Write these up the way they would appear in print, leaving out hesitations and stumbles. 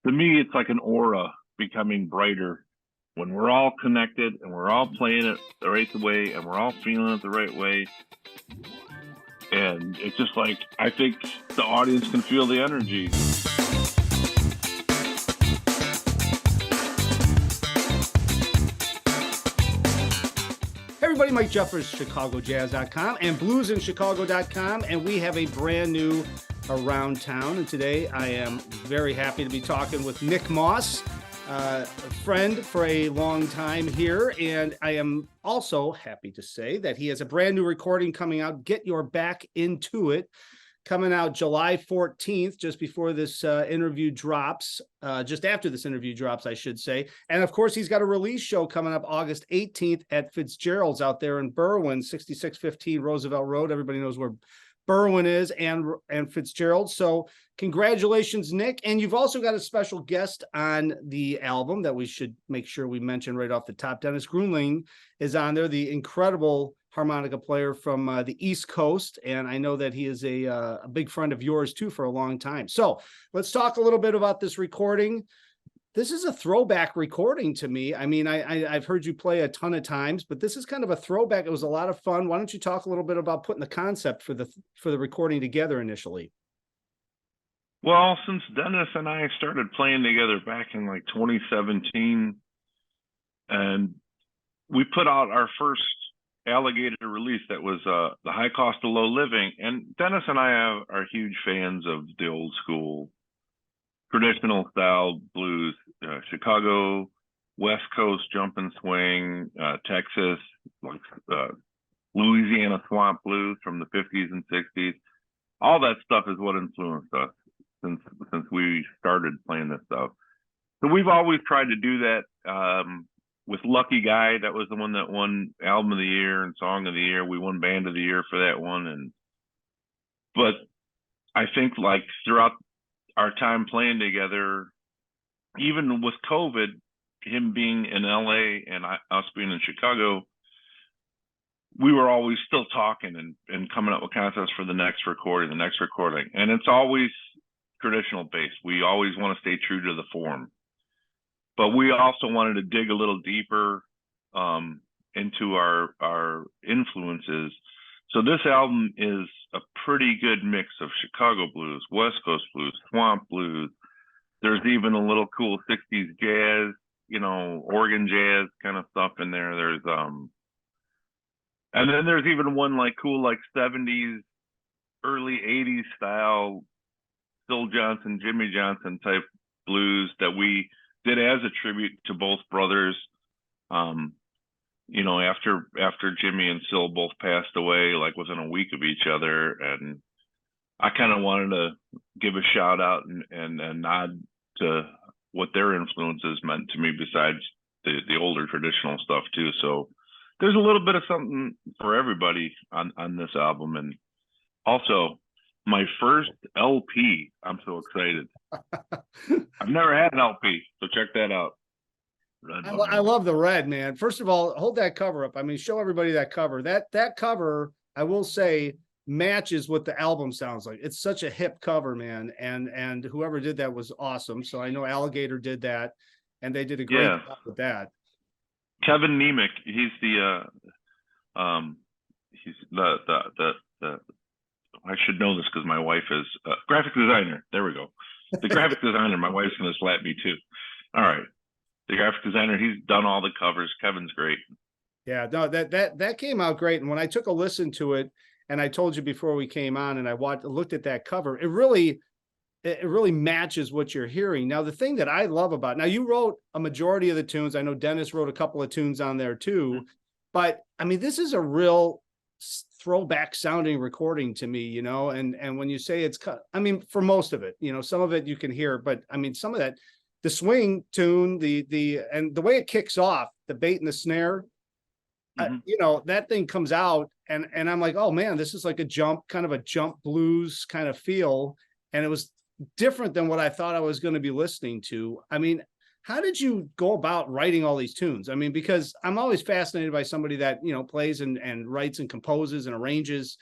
To me, it's like an aura becoming brighter when we're all connected and we're all playing it the right way and we're all feeling it the right way. And it's just like, I think the audience can feel the energy. Hey everybody, Mike Jeffers, ChicagoJazz.com and BluesInChicago.com, and we have a brand new Around Town. And today I am very happy to be talking with Nick Moss, a friend for a long time here. And I am also happy to say that he has a brand new recording coming out, Get Your Back Into It, coming out July 14th, just before this interview drops, just after this interview drops, I should say. And of course, he's got a release show coming up August 18th at Fitzgerald's out there in Berwyn, 6615 Roosevelt Road. Everybody knows where Berwyn is and Fitzgerald. So congratulations, Nick. And you've also got a special guest on the album that we should make sure we mention right off the top. Dennis Gruenling is on there, the incredible harmonica player from the East Coast. And I know that he is a big friend of yours too for a long time. So let's talk a little bit about this recording. This is a throwback recording to me. I mean, I've heard you play a ton of times, but this is kind of a throwback. It was a lot of fun. Why don't you talk a little bit about putting the concept for the recording together initially? Well, since Dennis and I started playing together back in like 2017, and we put out our first Alligator release that was the High Cost of Low Living, and Dennis and I are huge fans of the old school traditional style blues, Chicago, West Coast jump and swing, Texas, like Louisiana swamp blues from the 50s and 60s. All that stuff is what influenced us since we started playing this stuff. So we've always tried to do that. With Lucky Guy, that was the one that won Album of the Year and Song of the Year. We won Band of the Year for that one. But I think like throughout our time playing together, even with COVID, him being in LA and us being in Chicago, we were always still talking and coming up with concepts for the next recording. And it's always traditional based. We always want to stay true to the form. But we also wanted to dig a little deeper into our influences. So this album is a pretty good mix of Chicago blues, West Coast blues, swamp blues. There's even a little cool 60s jazz, organ jazz kind of stuff in there. There's and then there's even one like cool like 70s, early 80s style Phil Johnson, Jimmy Johnson type blues that we did as a tribute to both brothers. After Jimmy and Syl both passed away, like within a week of each other, and I kind of wanted to give a shout out and nod to what their influences meant to me besides the older traditional stuff too. So there's a little bit of something for everybody on this album. And also my first LP. I'm so excited. I've never had an LP, so check that out. I love the red, man. First of all, hold that cover up. I mean, show everybody that cover. That cover, I will say, matches what the album sounds like. It's such a hip cover, man. And whoever did that was awesome. So I know Alligator did that, and they did a great job with that. Kevin Nemec, he's the I should know this because my wife is a graphic designer. There we go. The graphic designer. My wife's going to slap me too. All right. The graphic designer, he's done all the covers. Kevin's great. Yeah, no, that came out great. And when I took a listen to it, and I told you before we came on, and I looked at that cover, it really matches what you're hearing. Now, the thing that I love about, now you wrote a majority of the tunes. I know Dennis wrote a couple of tunes on there too, but I mean, this is a real throwback sounding recording to me, and when you say it's cut, I mean, for most of it, some of it you can hear, but I mean, some of that, the swing tune, and the way it kicks off, the bait and the snare, that thing comes out, and I'm like, oh man, this is like a jump blues kind of feel. And it was different than what I thought I was going to be listening to. I mean, how did you go about writing all these tunes? I mean, because I'm always fascinated by somebody that, plays and writes and composes and arranges.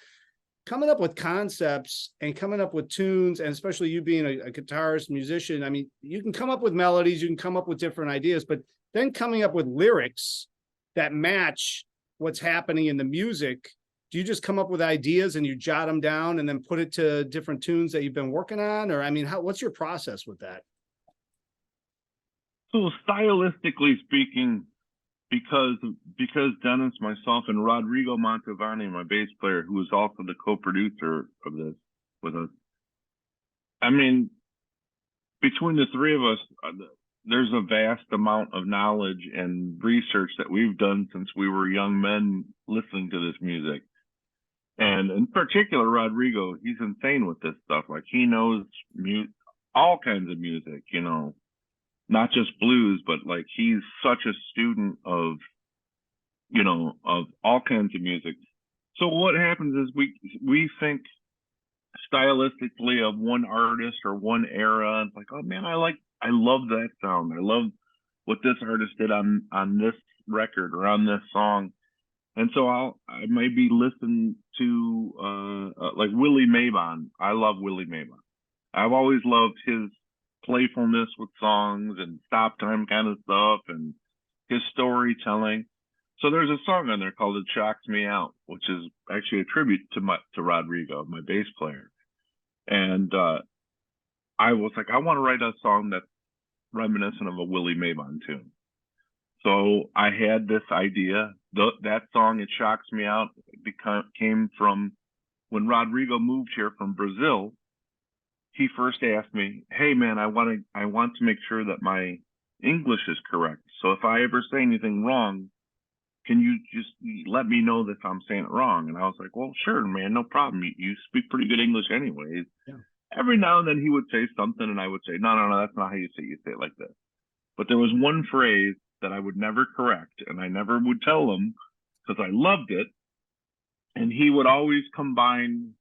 coming up with concepts and coming up with tunes, and especially you being a guitarist, musician, I mean, you can come up with melodies, you can come up with different ideas, but then coming up with lyrics that match what's happening in the music. Do you just come up with ideas and you jot them down and then put it to different tunes that you've been working on? Or, I mean, what's your process with that? So stylistically speaking, because Dennis, myself, and Rodrigo Mantovani, my bass player, who is also the co-producer of this with us. I mean, between the three of us, there's a vast amount of knowledge and research that we've done since we were young men listening to this music. And in particular, Rodrigo, he's insane with this stuff. Like, he knows all kinds of music, you know, not just blues, but like, he's such a student of, you know, of all kinds of music. So what happens is we think stylistically of one artist or one era. It's like, oh man, I love that sound. I love what this artist did on this record or on this song. And so I maybe listen to like Willie Mabon. I love Willie Mabon. I've always loved his playfulness with songs and stop time kind of stuff and his storytelling. So there's a song on there called "It Shocks Me Out," which is actually a tribute to Rodrigo, my bass player. And I was like, I want to write a song that's reminiscent of a Willie Mabon tune. So I had this idea. That song, "It Shocks Me Out," came from when Rodrigo moved here from Brazil. He first asked me, "Hey man, I want to make sure that my English is correct. So if I ever say anything wrong, can you just let me know that I'm saying it wrong?" And I was like, "Well, sure, man, no problem. You speak pretty good English anyways." Yeah. Every now and then he would say something and I would say, no, that's not how you say it. You say it like this. But there was one phrase that I would never correct, and I never would tell him because I loved it. And he would always combine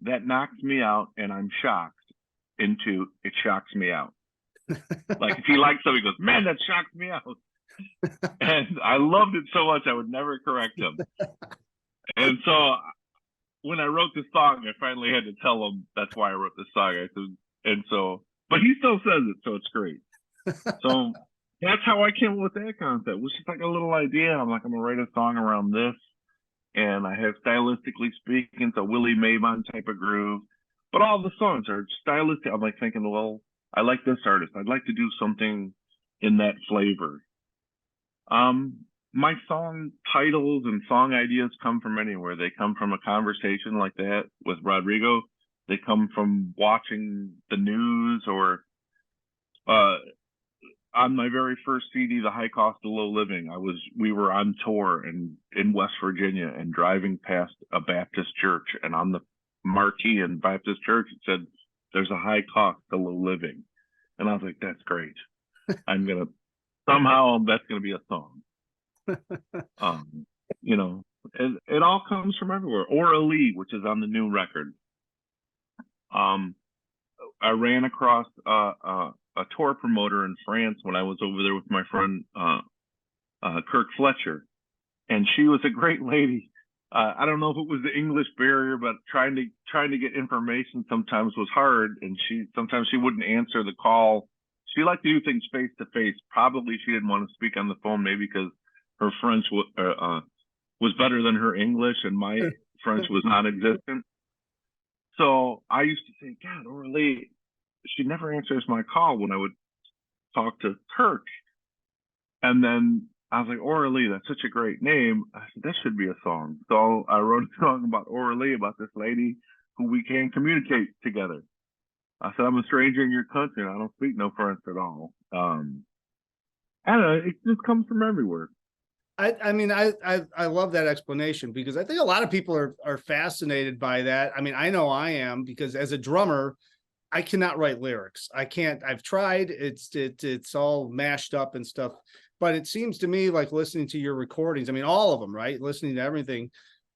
"that knocks me out" and "I'm shocked" into "it shocks me out." Like, if he likes something, he goes, "Man, that shocks me out." And I loved it so much I would never correct him. And so when I wrote this song, I finally had to tell him that's why I wrote this song. I said, and so, but he still says it, so it's great. So that's how I came up with that concept. It was just like a little idea. I'm like, I'm gonna write a song around this, and I have, stylistically speaking, a Willie Mabon type of groove. But all the songs are stylistic. I'm like thinking, well, I like this artist. I'd like to do something in that flavor. My song titles and song ideas come from anywhere. They come from a conversation like that with Rodrigo. They come from watching the news, or on my very first CD, "The High Cost of Low Living," we were on tour in West Virginia and driving past a Baptist church, and on the marquee in Baptist church it said, "There's a high cost to low living." And I was like, that's great. Somehow that's gonna be a song. You know, it all comes from everywhere. Oralee, which is on the new record. I ran across a tour promoter in France when I was over there with my friend Kirk Fletcher, and she was a great lady. I don't know if it was the English barrier, but trying to get information sometimes was hard, and sometimes she wouldn't answer the call. She liked to do things face to face. Probably she didn't want to speak on the phone, maybe because her French was better than her English, and my French was non-existent. So I used to say, God, Oralee, she never answers my call when I would talk to Kirk. And then I was like, Oralee, that's such a great name. I said, that should be a song. So I wrote a song about Oralee, about this lady who we can't communicate together. I said, I'm a stranger in your country, and I don't speak no French at all. I don't know, it just comes from everywhere. I mean, I love that explanation, because I think a lot of people are fascinated by that. I mean, I know I am, because as a drummer, I cannot write lyrics. I can't. I've tried. It's all mashed up and stuff. But it seems to me, like listening to your recordings, I mean, all of them, right? Listening to everything,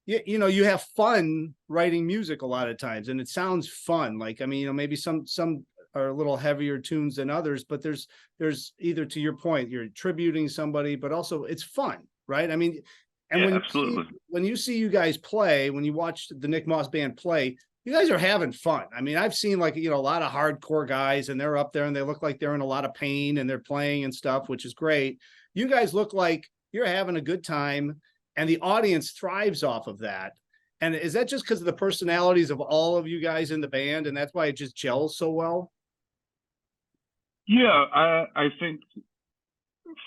you know, you have fun writing music a lot of times, and it sounds fun. Like, I mean, you know, maybe some are a little heavier tunes than others, but there's either, to your point, you're tributing somebody, but also it's fun, right? I mean, And Yeah, when absolutely. you see you guys play, when you watch the Nick Moss band play, you guys are having fun. I mean, I've seen like, a lot of hardcore guys and they're up there and they look like they're in a lot of pain and they're playing and stuff, which is great. You guys look like you're having a good time and the audience thrives off of that. And is that just because of the personalities of all of you guys in the band and that's why it just gels so well? Yeah, I think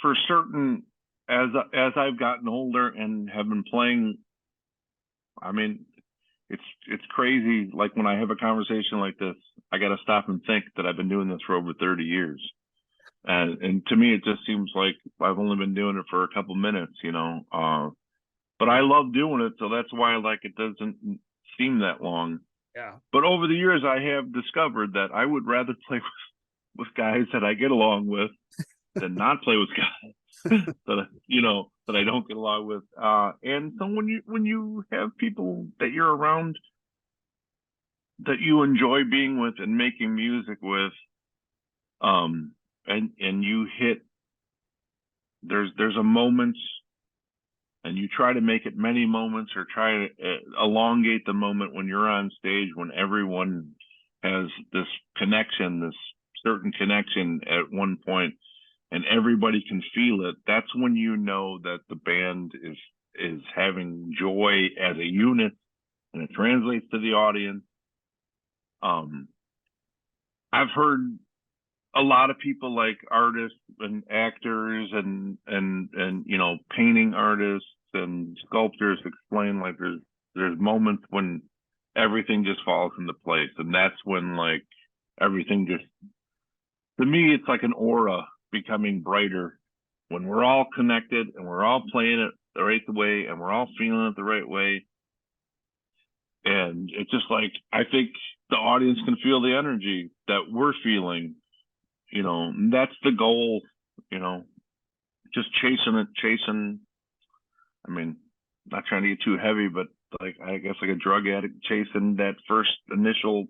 for certain, as I've gotten older and have been playing, I mean, it's crazy. Like when I have a conversation like this, I got to stop and think that I've been doing this for over 30 years. And to me, it just seems like I've only been doing it for a couple minutes, but I love doing it. So that's why like it doesn't seem that long. Yeah. But over the years, I have discovered that I would rather play with guys that I get along with than not play with guys that I don't get along with. And so when you have people that you're around that you enjoy being with and making music with, and you hit there's a moment and you try to make it many moments or try to elongate the moment when you're on stage when everyone has this connection, this certain connection at one point and everybody can feel it. That's when you know that the band is having joy as a unit and it translates to the audience. I've heard a lot of people like artists and actors and painting artists and sculptors explain like there's moments when everything just falls into place, and that's when like everything just, to me, it's like an aura becoming brighter when we're all connected and we're all playing it the right way and we're all feeling it the right way. And it's just like, I think the audience can feel the energy that we're feeling, that's the goal, just chasing. I mean, not trying to get too heavy, but like, I guess like a drug addict chasing that first initial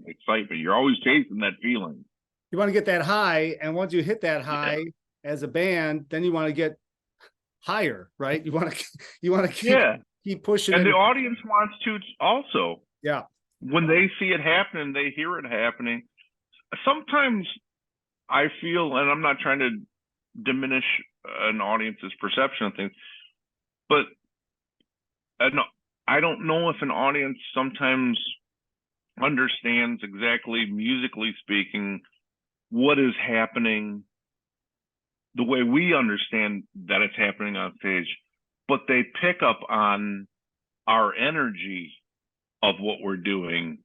excitement. You're always chasing that feeling. You want to get that high. And once you hit that high as a band, then you want to get higher, right? You want to keep pushing. And the audience wants to also. Yeah. When they see it happening, they hear it happening. Sometimes I feel, and I'm not trying to diminish an audience's perception of things, but I don't know if an audience sometimes understands exactly, musically speaking, what is happening the way we understand that it's happening on stage, but they pick up on our energy of what we're doing.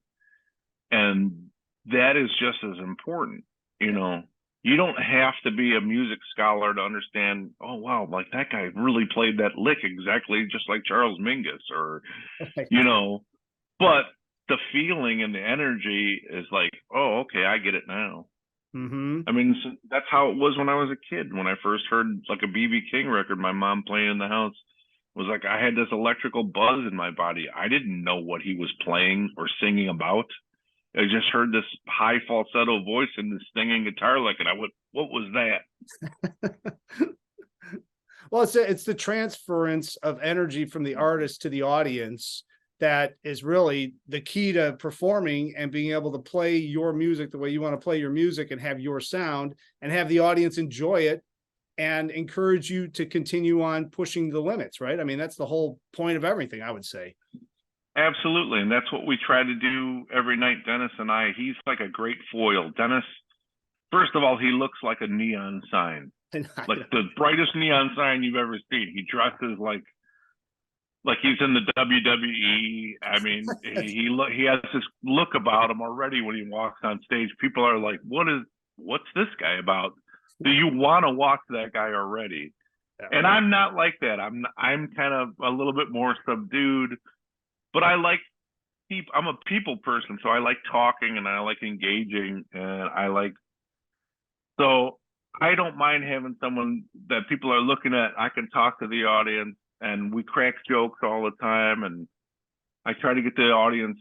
And that is just as important. You don't have to be a music scholar to understand, oh, wow, like that guy really played that lick exactly just like Charles Mingus or, but the feeling and the energy is like, oh, okay, I get it now. Mm-hmm. I mean, that's how it was when I was a kid. When I first heard like a BB King record, my mom playing in the house, was like, I had this electrical buzz in my body. I didn't know what he was playing or singing about. I just heard this high falsetto voice and this singing guitar lick, and I went, what was that? Well, it's the transference of energy from the artist to the audience that is really the key to performing and being able to play your music the way you want to play your music and have your sound and have the audience enjoy it and encourage you to continue on pushing the limits, right? I mean, that's the whole point of everything, I would say. Absolutely. And that's what we try to do every night, Dennis and I. He's like a great foil. Dennis, first of all, he looks like a neon sign, like the brightest neon sign you've ever seen. He dresses like he's in the WWE. I mean, he has this look about him already when he walks on stage. People are like, what's this guy about? Do you want to watch that guy already? And I'm not like that. I'm kind of a little bit more subdued, but I'm a people person, so I like talking and I like engaging and so I don't mind having someone that people are looking at. I can talk to the audience and we crack jokes all the time. And I try to get the audience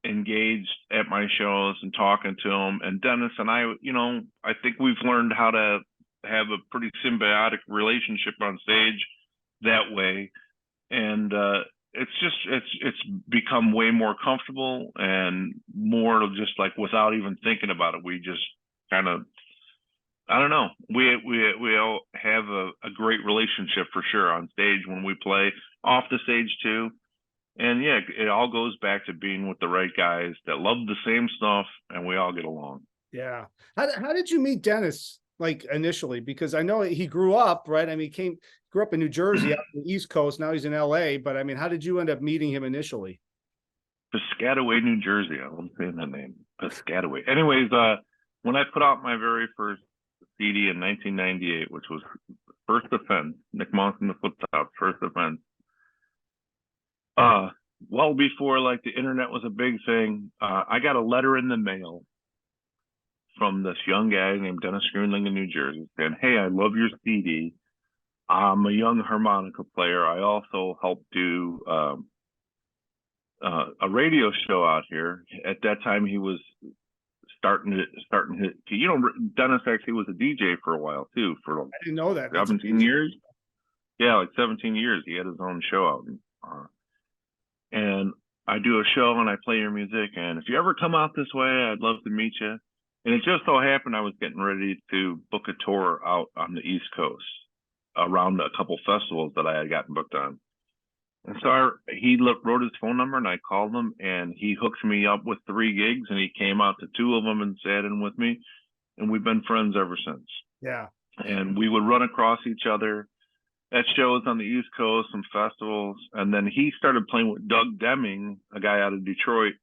engaged at my shows and talking to them. And Dennis and I, I think we've learned how to have a pretty symbiotic relationship on stage that way. And it's become way more comfortable and more just like without even thinking about it. We just kind of, I don't know. We all have a great relationship for sure on stage when we play, off the stage too. And yeah, it all goes back to being with the right guys that love the same stuff, and we all get along. Yeah. How did you meet Dennis, like, initially? Because I know he grew up, right? I mean, grew up in New Jersey, out on the East Coast. Now he's in LA. But I mean, how did you end up meeting him initially? Piscataway, New Jersey. I won't say that name. Piscataway. Anyways, when I put out my very first CD in 1998, which was First Offense, Nick Moss and the Flip Top, First Offense. Well before like the internet was a big thing, I got a letter in the mail from this young guy named Dennis Gruenling in New Jersey saying, "Hey, I love your CD. I'm a young harmonica player. I also help do a radio show out here." At that time, he was starting his, Dennis actually was a DJ for a while too, for I didn't know that. 17 years. Yeah, like 17 years. He had his own show out. And I do a show and I play your music. And if you ever come out this way, I'd love to meet you. And it just so happened I was getting ready to book a tour out on the East Coast around a couple festivals that I had gotten booked on. And so he wrote his phone number and I called him and he hooked me up with 3 gigs and he came out to 2 of them and sat in with me. And we've been friends ever since. Yeah. And we would run across each other at shows on the East Coast, some festivals. And then he started playing with Doug Deming, a guy out of Detroit.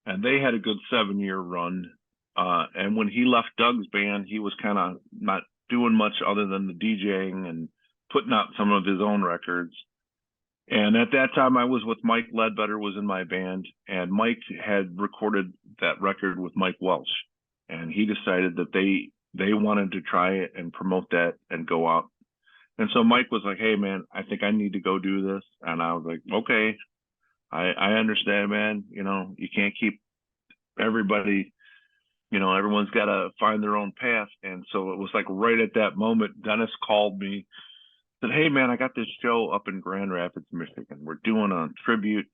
And they had a good 7-year run. And when he left Doug's band, he was kind of not doing much other than the DJing and putting out some of his own records. And at that time, I was with Mike Ledbetter, was in my band, and Mike had recorded that record with Mike Welsh. And he decided that they wanted to try it and promote that and go out. And so Mike was like, "Hey, man, I think I need to go do this." And I was like, "Okay, I understand, man. You can't keep everybody, everyone's got to find their own path." And so it was like right at that moment, Dennis called me, said, "Hey, man, I got this show up in Grand Rapids, Michigan. We're doing a tribute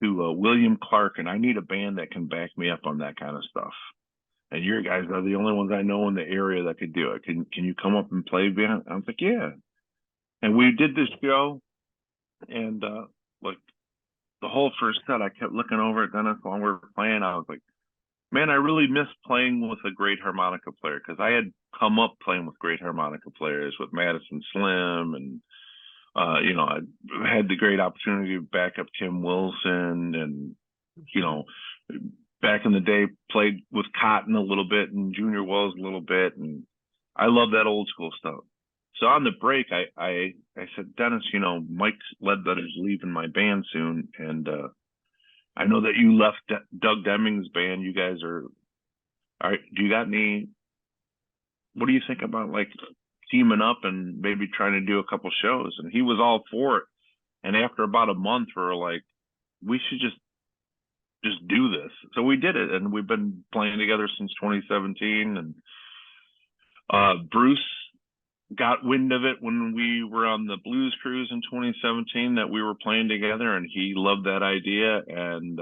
to William Clark, and I need a band that can back me up on that kind of stuff. And your guys are the only ones I know in the area that could do it. Can you come up and play band?" I was like, "Yeah." And we did this show, and like the whole first set, I kept looking over at Dennis while we were playing. I was like, "Man, I really miss playing with a great harmonica player," because I had come up playing with great harmonica players with Madison Slim, and I had the great opportunity to back up Tim Wilson, and back in the day played with Cotton a little bit and Junior Wells a little bit, and I love that old school stuff. So on the break, I said, "Dennis, Mike Ledbetter's leaving my band soon, and I know that you left Doug Deming's band. You guys do you got any, what do you think about like teaming up and maybe trying to do a couple shows?" And he was all for it. And after about a month, we were like, "We should just do this." So we did it, and we've been playing together since 2017. And Bruce got wind of it when we were on the Blues Cruise in 2017 that we were playing together, and he loved that idea. And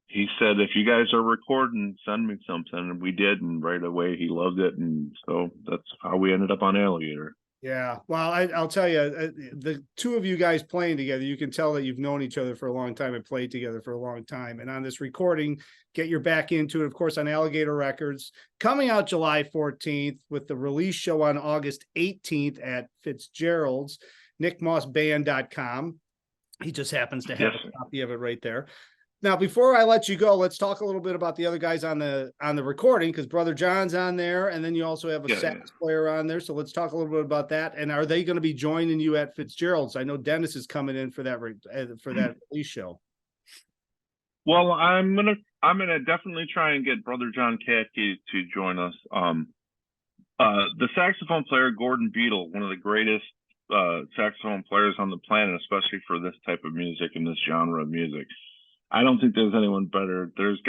he said, "If you guys are recording, send me something." And we did, and right away he loved it. And so that's how we ended up on Alligator. Yeah. Well, I'll tell you, the 2 of you guys playing together, you can tell that you've known each other for a long time and played together for a long time. And on this recording, get your back into it, of course, on Alligator Records, coming out July 14th with the release show on August 18th at Fitzgerald's, nickmossband.com. He just happens to have a copy of it right there. Now, before I let you go, let's talk a little bit about the other guys on the recording, because Brother John's on there, and then you also have a sax player on there. So let's talk a little bit about that. And are they going to be joining you at Fitzgerald's? I know Dennis is coming in for that release show. Well, I'm gonna definitely try and get Brother John Katke to join us. The saxophone player Gordon Beadle, one of the greatest saxophone players on the planet, especially for this type of music and this genre of music. I don't think there's anyone better. There's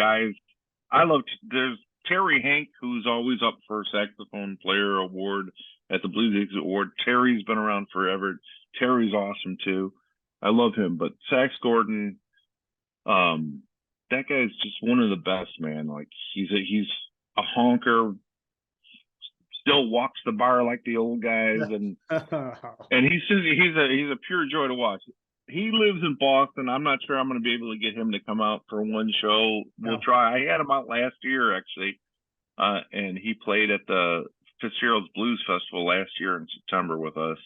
Terry Hank, who's always up for saxophone player award at the Blues Exit Award. Terry's been around forever. Terry's awesome too. I love him. But Sax Gordon, that guy's just one of the best, man. Like he's a honker, still walks the bar like the old guys, and he's a pure joy to watch. He lives in Boston. I'm not sure I'm going to be able to get him to come out for one show. We'll try. I had him out last year, actually, and he played at the Fitzgerald's Blues Festival last year in September with us.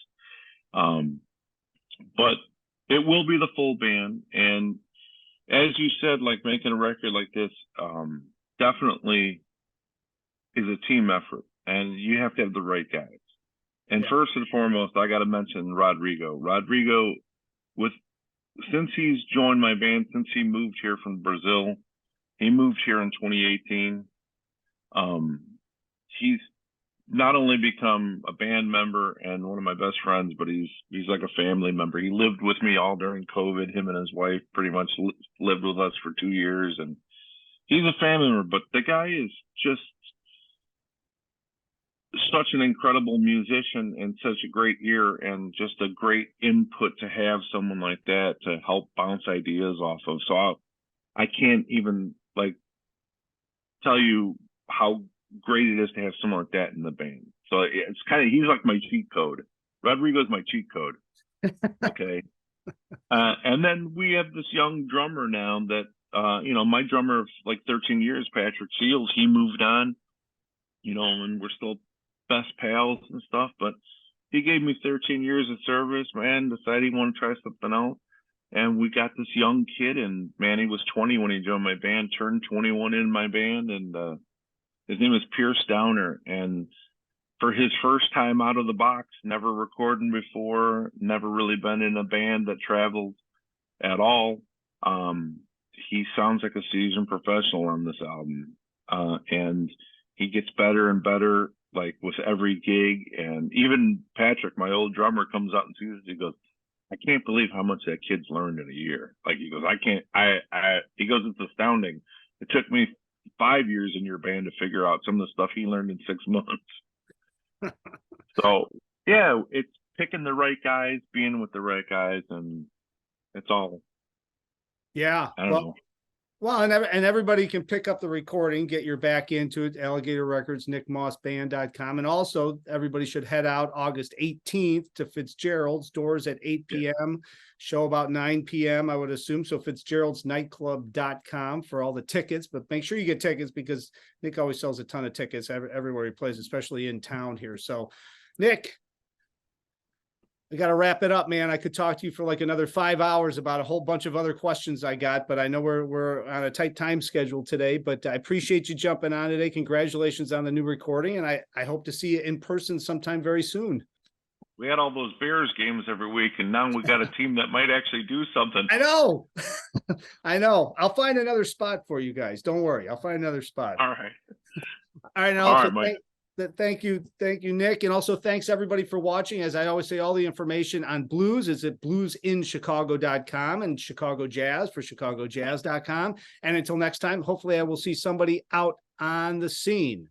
But it will be the full band. And as you said, like making a record like this definitely is a team effort, and you have to have the right guys. And first and foremost, I got to mention Rodrigo. Rodrigo, since he's joined my band, since he moved here from Brazil, he moved here in 2018. He's not only become a band member and one of my best friends, but he's like a family member. He lived with me all during COVID. Him and his wife pretty much lived with us for 2 years, and he's a family member. But the guy is just such an incredible musician and such a great ear, and just a great input to have someone like that to help bounce ideas off of. So I can't even like tell you how great it is to have someone like that in the band. So it's he's like my cheat code. Rodrigo's my cheat code. Okay. And then we have this young drummer now that, my drummer of like 13 years, Patrick Seals, he moved on, and we're still best pals and stuff, but he gave me 13 years of service, man, decided he wanted to try something else. And we got this young kid, and man, he was 20 when he joined my band, turned 21 in my band, and his name is Pierce Downer. And for his first time out of the box, never recording before, never really been in a band that traveled at all, he sounds like a seasoned professional on this album. And he gets better and better, like with every gig. And even Patrick, my old drummer, comes out and sees it. He goes, I can't believe how much that kid's learned in a year. Like he goes, he goes, it's astounding. It took me 5 years in your band to figure out some of the stuff he learned in 6 months. So yeah, it's picking the right guys, being with the right guys, and it's all. Yeah. I don't know. Well, and everybody can pick up the recording, get your back into it, Alligator Records, nickmossband.com. And also everybody should head out August 18th to Fitzgerald's, doors at 8 p.m., show about 9 p.m., I would assume. So fitzgeraldsnightclub.com for all the tickets, but make sure you get tickets because Nick always sells a ton of tickets everywhere he plays, especially in town here. So Nick, we got to wrap it up, man. I could talk to you for like another 5 hours about a whole bunch of other questions I got, but I know we're on a tight time schedule today, but I appreciate you jumping on today. Congratulations on the new recording. And I hope to see you in person sometime very soon. We had all those Bears games every week, and now we got a team that might actually do something. I know. I know. I'll find another spot for you guys. Don't worry. I'll find another spot. All right. All right. All right, Mike. Thank you, Nick, and also thanks everybody for watching. As I always say, all the information on blues is at bluesinchicago.com and Chicago Jazz for chicagojazz.com. And until next time, hopefully I will see somebody out on the scene.